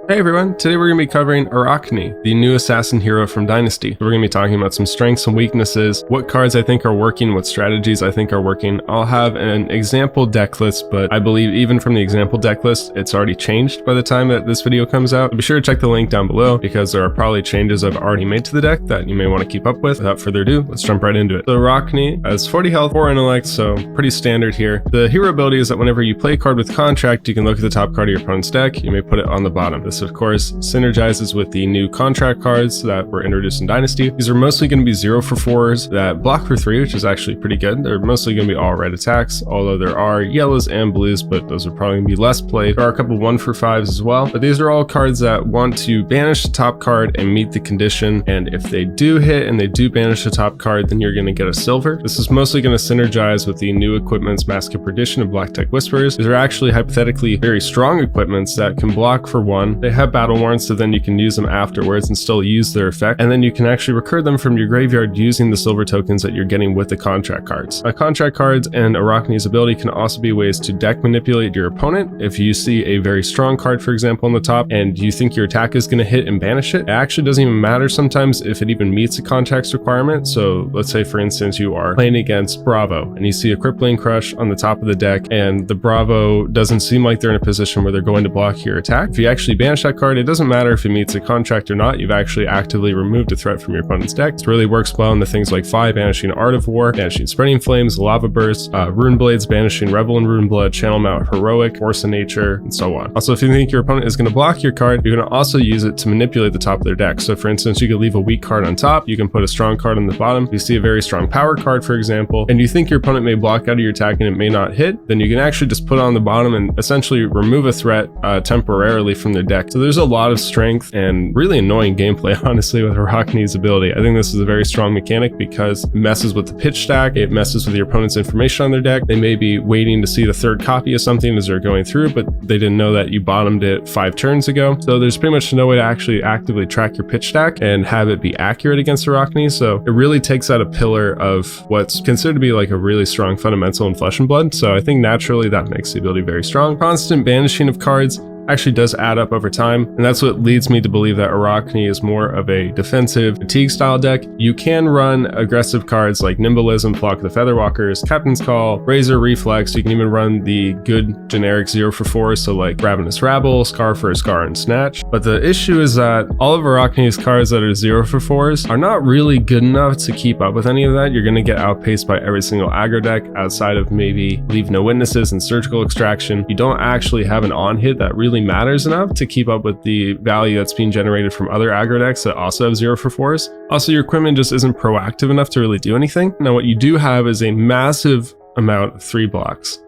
Hey everyone, today we're going to be covering Arakni, the new assassin hero from Dynasty. We're going to be talking about some strengths and weaknesses, what cards I think are working, what strategies I think are working. I'll have an example deck list, but I believe even from the example deck list, it's already changed by the time that this video comes out. Be sure to check the link down below because there are probably changes I've already made to the deck that you may want to keep up with. Without further ado, let's jump right into it. So Arakni has 40 health, 4 intellect, so pretty standard here. The hero ability is that whenever you play a card with contract, you can look at the top card of your opponent's deck. You may put it on the bottom. This of course synergizes with the new contract cards that were introduced in Dynasty. These are mostly going to be 0 for 4s that block for 3, which is actually pretty good. They're mostly going to be all red attacks, although there are yellows and blues, but those are probably going to be less played. There are a couple 1 for 5s as well, but these are all cards that want to banish the top card and meet the condition, and if they do hit and they do banish the top card, then you're going to get a silver. This is mostly going to synergize with the new equipment's Mask of Perdition and Black Tech Whisperers. These are actually hypothetically very strong equipments that can block for 1. They have battle warrants, so then you can use them afterwards and still use their effect, and then you can actually recur them from your graveyard using the silver tokens that you're getting with the contract cards. Contract cards and Arakni's ability can also be ways to deck manipulate your opponent. If you see a very strong card, for example, on the top, and you think your attack is going to hit and banish it, it actually doesn't even matter sometimes if it even meets a contract's requirement. So let's say, for instance, you are playing against Bravo and you see a Crippling Crush on the top of the deck, and the Bravo doesn't seem like they're in a position where they're going to block your attack. If you actually banish that card, it doesn't matter if it meets a contract or not. You've actually actively removed a threat from your opponent's deck. It really works well into things like banishing Art of War, banishing Spreading Flames, Lava Burst, Rune Blades, banishing Revel in Rune Blood, Channel Mount Heroic, Force of Nature, and so on. Also, if you think your opponent is going to block your card, you're going to also use it to manipulate the top of their deck. So for instance, you could leave a weak card on top, you can put a strong card on the bottom. If you see a very strong power card, for example, and you think your opponent may block out of your attack and it may not hit, then you can actually just put it on the bottom and essentially remove a threat temporarily from their deck. So there's a lot of strength and really annoying gameplay, honestly, with Arakni's ability. I think this is a very strong mechanic because it messes with the pitch stack, it messes with your opponent's information on their deck. They may be waiting to see the third copy of something as they're going through, but they didn't know that you bottomed it 5 turns ago. So there's pretty much no way to actually actively track your pitch stack and have it be accurate against Arakni. So it really takes out a pillar of what's considered to be like a really strong fundamental in Flesh and Blood. So I think naturally that makes the ability very strong. Constant banishing of cards actually does add up over time, and that's what leads me to believe that Arakni is more of a defensive fatigue style deck. You can run aggressive cards like Nimbalism, Flock of the Featherwalkers, Captain's Call, Razor Reflex. You can even run the good generic 0 for 4, so like Ravenous Rabble, Scar for Scar, and Snatch. But the issue is that all of Arakni's cards that are 0 for 4s are not really good enough to keep up with any of that. You're going to get outpaced by every single aggro deck outside of maybe Leave No Witnesses and Surgical Extraction. You don't actually have an on hit that really matters enough to keep up with the value that's being generated from other aggro decks that also have 0 for 4s. Also, your equipment just isn't proactive enough to really do anything. Now, what you do have is a massive amount of 3 blocks.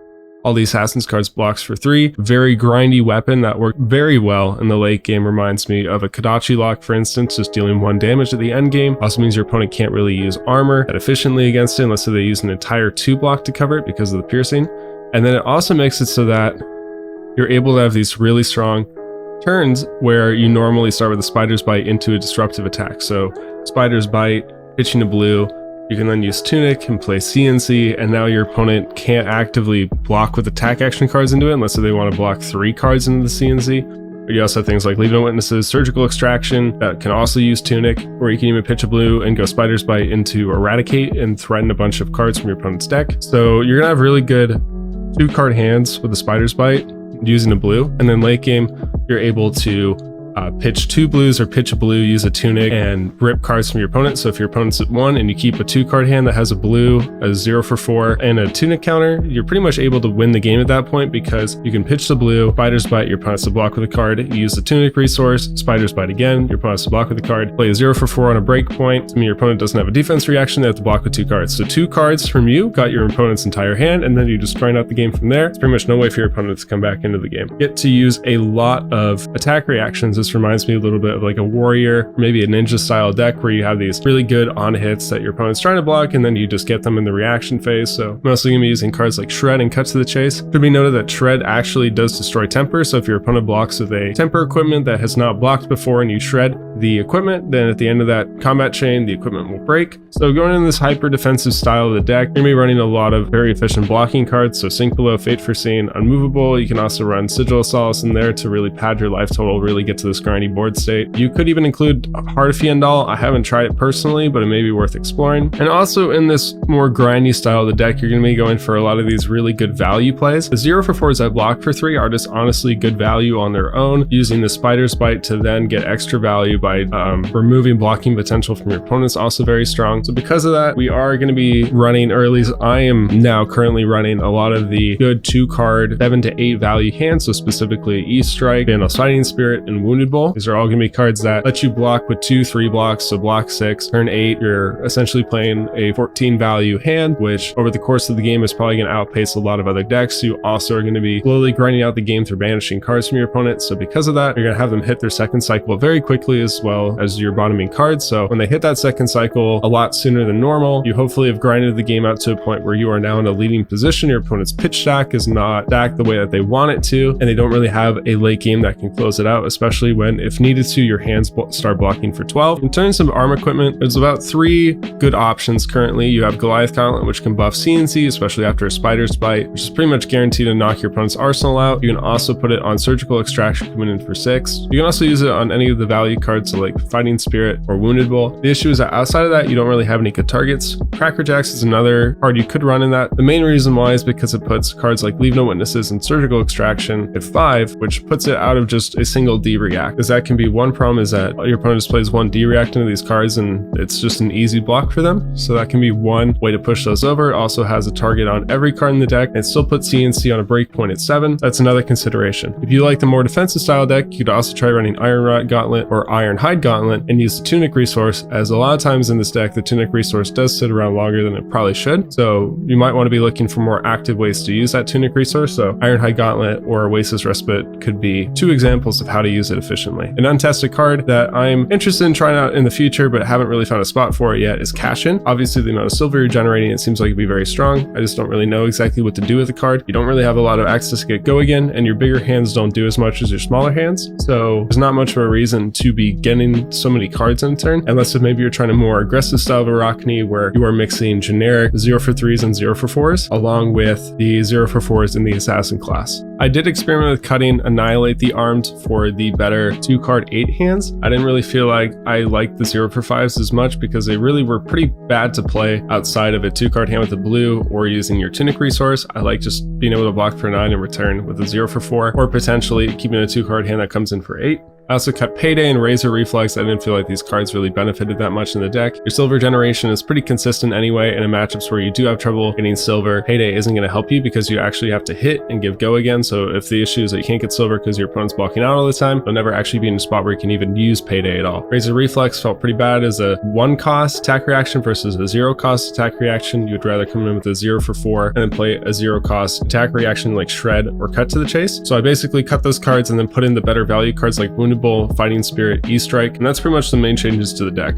All the Assassin's cards blocks for 3. Very grindy weapon that worked very well in the late game. Reminds me of a Kodachi lock, for instance, just dealing 1 damage at the end game. Also means your opponent can't really use armor that efficiently against it unless they use an entire 2 block to cover it because of the piercing. And then it also makes it so that you're able to have these really strong turns where you normally start with a Spider's Bite into a disruptive attack. So Spider's Bite, pitching a blue, you can then use Tunic and play CNC, and now your opponent can't actively block with attack action cards into it unless they want to block 3 cards into the CNC. But you also have things like Leave No Witnesses, Surgical Extraction that can also use Tunic, or you can even pitch a blue and go Spider's Bite into Eradicate and threaten a bunch of cards from your opponent's deck. So you're gonna have really good 2-card hands with the Spider's Bite using a blue, and then late game you're able to pitch 2 blues or pitch a blue, use a Tunic, and rip cards from your opponent. So if your opponent's at 1 and you keep a 2-card hand that has a blue, a 0 for 4, and a Tunic counter, you're pretty much able to win the game at that point because you can pitch the blue, Spider's Bite, your opponent has to block with a card, you use the Tunic resource, Spider's Bite again, your opponent has to block with a card, play a 0 for 4 on a break point. I mean, your opponent doesn't have a defense reaction, they have to block with 2 cards. So 2 cards from you got your opponent's entire hand, and then you just grind out the game from there. It's pretty much no way for your opponent to come back into the game. Get to use a lot of attack reactions This reminds me a little bit of like a warrior, maybe a ninja style deck where you have these really good on hits that your opponent's trying to block and then you just get them in the reaction phase. So mostly going to be using cards like Shred and Cut to the Chase. Should be noted that Shred actually does destroy temper, so if your opponent blocks with a temper equipment that has not blocked before and you shred the equipment, then at the end of that combat chain the equipment will break. So going in this hyper defensive style of the deck, you're going to be running a lot of very efficient blocking cards, so Sink Below, Fate Foreseen, Unmovable. You can also run Sigil of Solace in there to really pad your life total, really get to this grindy board state. You could even include Heart of Fiendal. I haven't tried it personally, but it may be worth exploring. And also in this more grindy style of the deck, you're going to be going for a lot of these really good value plays. The 0/4s that block for 3 are just honestly good value on their own, using the Spider's Bite to then get extra value by removing blocking potential from your opponent's also very strong. So because of that, we are going to be running, or at least I am now currently running, a lot of the good 2-card 7 to 8 value hands, so specifically E-Strike, Vandal's Fighting Spirit, and Wounded Bull. These are all going to be cards that let you block with 2-3 blocks, so block 6, turn 8, you're essentially playing a 14 value hand, which over the course of the game is probably going to outpace a lot of other decks. You also are going to be slowly grinding out the game through banishing cards from your opponent, so because of that, you're going to have them hit their second cycle very quickly as well as your bottoming cards. So when they hit that second cycle a lot sooner than normal, you hopefully have grinded the game out to a point where you are now in a leading position. Your opponent's pitch stack is not stacked the way that they want it to, and they don't really have a late game that can close it out, especially when, if needed to, your hands start blocking for 12. In terms of arm equipment, there's about 3 good options currently. You have Goliath Gauntlet, which can buff CNC, especially after a Spider's Bite, which is pretty much guaranteed to knock your opponent's arsenal out. You can also put it on Surgical Extraction coming in for 6. You can also use it on any of the value cards, so like Fighting Spirit or Wounded Bull. The issue is that outside of that, you don't really have any good targets. Cracker Jacks is another card you could run in that. The main reason why is because it puts cards like Leave No Witnesses and Surgical Extraction at 5, which puts it out of just a single D-React. Because that can be one problem, is that your opponent just plays one D-React into these cards and it's just an easy block for them. So that can be one way to push those over. It also has a target on every card in the deck and still puts CNC on a breakpoint at 7. That's another consideration. If you like the more defensive style deck, you could also try running Iron Rot Gauntlet or Ironhide Gauntlet and use the Tunic resource, as a lot of times in this deck the Tunic resource does sit around longer than it probably should. So you might want to be looking for more active ways to use that Tunic resource. So Ironhide Gauntlet or Oasis Respite could be 2 examples of how to use it efficiently. An untested card that I'm interested in trying out in the future but haven't really found a spot for it yet is Cash In. Obviously the amount of silver you're generating, it seems like it'd be very strong. I just don't really know exactly what to do with the card. You don't really have a lot of access to get Go Again, and your bigger hands don't do as much as your smaller hands. So there's not much of a reason to be getting so many cards in a turn, unless if maybe you're trying a more aggressive style of Arakni where you are mixing generic 0/3s and 0/4s along with the 0/4s in the assassin class. I did experiment with cutting Annihilate the Armed for the better 2-card 8 hands. I didn't really feel like I liked the 0/5s as much because they really were pretty bad to play outside of a 2-card hand with a blue or using your Tunic resource. I like just being able to block for 9 and return with a 0/4, or potentially keeping a 2-card hand that comes in for 8. I also cut Payday and Razor Reflex. I didn't feel like these cards really benefited that much in the deck. Your silver generation is pretty consistent anyway, and in matchups where you do have trouble getting silver, Payday isn't going to help you because you actually have to hit and give Go Again. So if the issue is that you can't get silver because your opponent's blocking out all the time, you'll never actually be in a spot where you can even use Payday at all. Razor Reflex felt pretty bad as a 1-cost attack reaction versus a 0-cost attack reaction. You would rather come in with a 0/4 and then play a 0-cost attack reaction like Shred or Cut to the Chase. So I basically cut those cards and then put in the better value cards like Wounded Bull, Fighting Spirit, E-Strike, and that's pretty much the main changes to the deck.